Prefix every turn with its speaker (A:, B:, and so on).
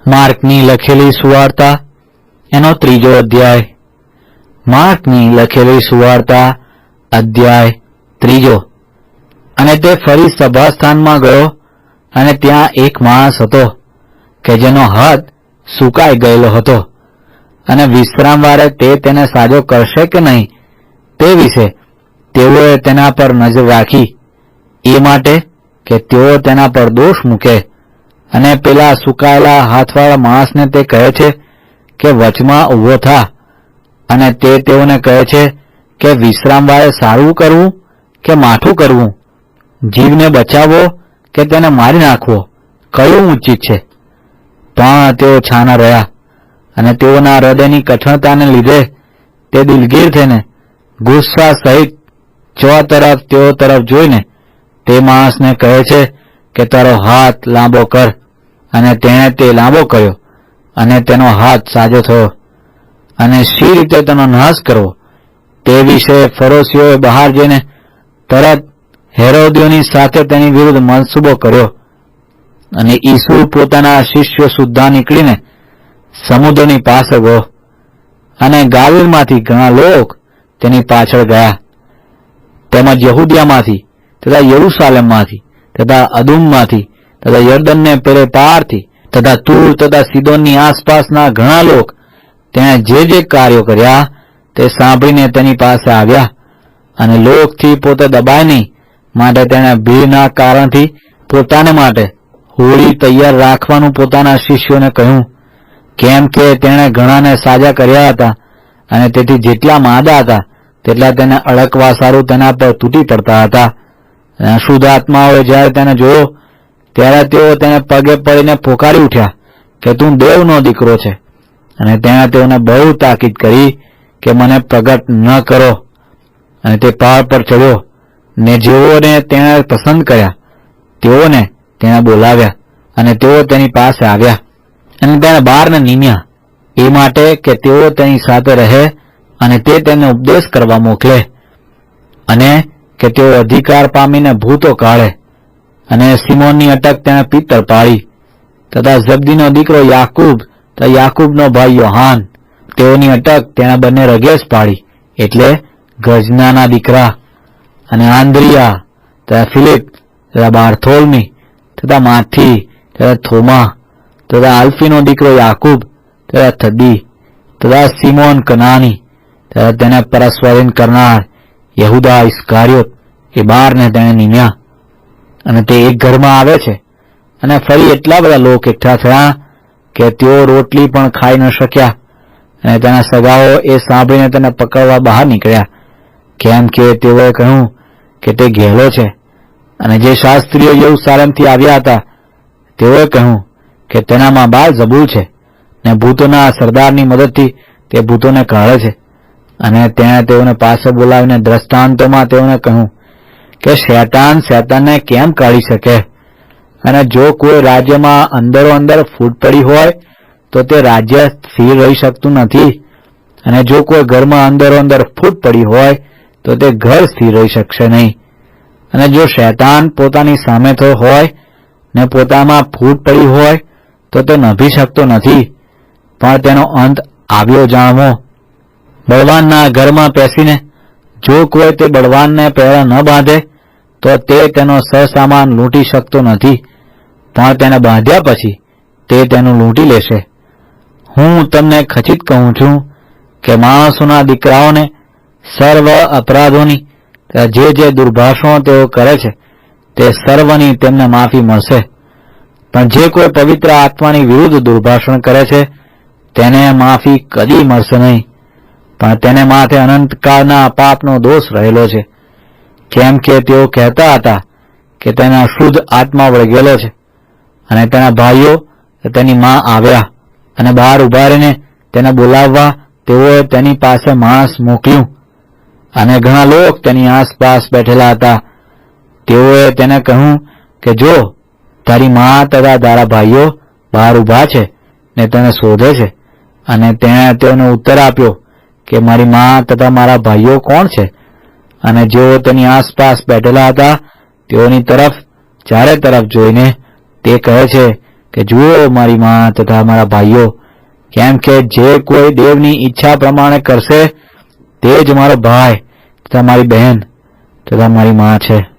A: માર્કની લખેલી સુવાર્તા એનો 3જો અધ્યાય. માર્કની લખેલી સુવાર્તા અધ્યાય 3. અને તે ફરી સભાસ્થાનમાં ગયો, અને ત્યાં એક માણસ હતો કે જેનો હાથ સુકાઈ ગયેલો હતો, અને વિશ્રામવારે તે તેને સાજો કરશે કે નહીં તે વિશે તેઓએ તેના પર નજર રાખી, એ માટે કે તેઓ તેના પર દોષ મૂકે. અને પેલા સુકાયેલા હાથવાળા માણસને તે કહે છે કે વચમાં ઊભો થા. અને તે તેઓને કહે છે કે વિશ્રામવારે સારું કરવું કે માઠું કરવું, જીવને બચાવવો કે તેને મારી નાખવો, કયું ઉચિત છે? પણ તેઓ છાના રહ્યા, અને તેઓના હૃદયની કઠણતાને લીધે તે દિલગીર થઈને ગુસ્સા સહિત ચોતરફ તેઓ તરફ જોઈને તે માણસને કહે છે કે તારો હાથ લાંબો કર. અને તેણે તે લાંબો કર્યો, અને તેનો હાથ સાજો થયો. અને શી રીતે તેનો નાશ કરવો તે વિશે ફરોશીઓએ બહાર જઈને તરત હેરોદિયોની સાથે તેની વિરુદ્ધ મનસૂબો કર્યો. અને ઈસુ પોતાના શિષ્યો સુદ્ધા નીકળીને સમુદ્રની પાસે ગયો, અને ગાલિલમાંથી ઘણા લોક તેની પાછળ ગયા, તેમજ યહૂદિયામાંથી તથા યરૂશાલેમમાંથી તથા અદુમમાંથી તથા યર્દનને પેલે પારથી તથા તૂર તથા સીદોનની આસપાસના ઘણા લોક તેણે જે કાર્યો કર્યા તે સાંભળીને તેની પાસે આવ્યા. અને લોકથી પોતે દબાય નહીં માટે તેણે ભીડના કારણથી પોતાને માટે હોળી તૈયાર રાખવાનું પોતાના શિષ્યોને કહ્યું, કેમ કે તેણે ઘણાને સાજા કર્યા હતા, અને તેથી જેટલા માંદા હતા તેટલા તેને અડકવા સારું તેના પર તૂટી પડતા હતા. અશુદ્ધ આત્માઓએ જ્યારે તેને જોયો ત્યારે તેઓ તેને પગે પડીને પોકારી ઉઠ્યા કે તું દેવનો દીકરો છે. અને તેણે તેઓને બહુ તાકીદ કરી કે મને પ્રગટ ન કરો. અને તે પહાડ પર ચડ્યો, ને જેઓને તેણે પસંદ કર્યા તેઓને તેણે બોલાવ્યા, અને તેઓ તેની પાસે આવ્યા. અને તેણે 12ને નીમ્યા, એ માટે કે તેઓ તેની સાથે રહે, અને તે તેમને ઉપદેશ કરવા મોકલે, અને કે તેઓ અધિકાર પામીને ભૂતો કાઢે. અને સિમોનની અટક તેણે પિત્તળ પાડી, તથા ઝબદીનો દીકરો યાકૂબ તથા યાકૂબનો ભાઈ યોહાન, તેઓની અટક તેણે બંને રગેશ પાડી, એટલે ગર્જનાના દીકરા. અને આંદ્રિયા તથા ફિલિપ તથા બારથોલમી તથા માથી તથા થોમા તથા આલ્ફીનો દીકરો યાકૂબ તથા થદ્દી તથા સિમોન કનાની તથા તેને પરસ્વરીન કરનાર યહૂદા ઇસ્કારિયોત, એ 12ને તેણે નીમ્યા. અને તે એક ઘરમાં આવે છે, અને ફરી એટલા બધા લોક એકઠા થયા કે તેઓ રોટલી પણ ખાઈ ન શક્યા. અને તેના સગાઓ એ સાંભળીને તેને પકડવા બહાર નીકળ્યા, કેમ કે તેઓએ કહ્યું કે તે ઘેલો છે. અને જે શાસ્ત્રીઓ યરૂશાલેમથી આવ્યા હતા તેઓએ કહ્યું કે તેનામાં બાલઝબૂલ છે, ને ભૂતોના સરદારની મદદથી તે ભૂતોને કાઢે છે. અને તેણે તેઓને પાસે બોલાવીને દ્રષ્ટાંતોમાં તેઓને કહ્યું કે શૈતાન શૈતાનને કેમ કાઢી શકે? અને જો કોઈ રાજ્યમાં અંદરો અંદર ફૂટ પડી હોય તો તે રાજ્ય સ્થિર રહી શકતું નથી. અને જો કોઈ ઘરમાં અંદરો અંદર ફૂટ પડી હોય તો તે ઘર સ્થિર રહી શકશે નહીં. અને જો શૈતાન પોતાની સામે થયો હોય ને પોતામાં ફૂટ પડી હોય તો તે નભી શકતો નથી, પણ તેનો અંત આવ્યો જાણવો. બળવાનના ઘરમાં પેસીને જો કોઈ તે બળવાનને પહેરા ન બાંધે તો તે તેનો સહસામાન લૂંટી શકતો નથી, પણ તેને બાંધ્યા પછી તે તેનું લૂંટી લેશે. હું તમને ખચિત કહું છું કે માણસોના દીકરાઓને સર્વ અપરાધોની જે દુર્ભાષણો તેઓ કરે છે તે સર્વની તેમને માફી મળશે. પણ જે કોઈ પવિત્ર આત્માની વિરુદ્ધ દુર્ભાષણ કરે છે તેને માફી કદી મળશે નહીં, પણ તેને માથે અનંતકાળના પાપનો દોષ રહેલો છે. કેમ કે તેઓ કહેતા હતા કે તેના શુદ્ધ આત્મા વળગેલો છે. અને તેના ભાઈઓ તેની માં આવ્યા, અને બહાર ઉભા રહીને તેને બોલાવવા તેઓએ તેની પાસે માણસ મોકલ્યું. અને ઘણા લોક તેની આસપાસ બેઠેલા હતા. તેઓએ તેને કહ્યું કે જો તારી માં તથા તારા ભાઈઓ બહાર ઉભા છે ને તેને શોધે છે. અને તેણે તેઓને ઉત્તર આપ્યો કે મારી માં તથા મારા ભાઈઓ કોણ છે? અને જેઓ તેની આસપાસ બેઠેલા હતા તેઓની તરફ ચારે તરફ જોઈને તે કહે છે કે જુઓ મારી માં તથા મારા ભાઈઓ, કેમ કે જે કોઈ દેવની ઈચ્છા પ્રમાણે કરશે તે જ મારો ભાઈ તથા મારી બહેન તથા મારી માં છે.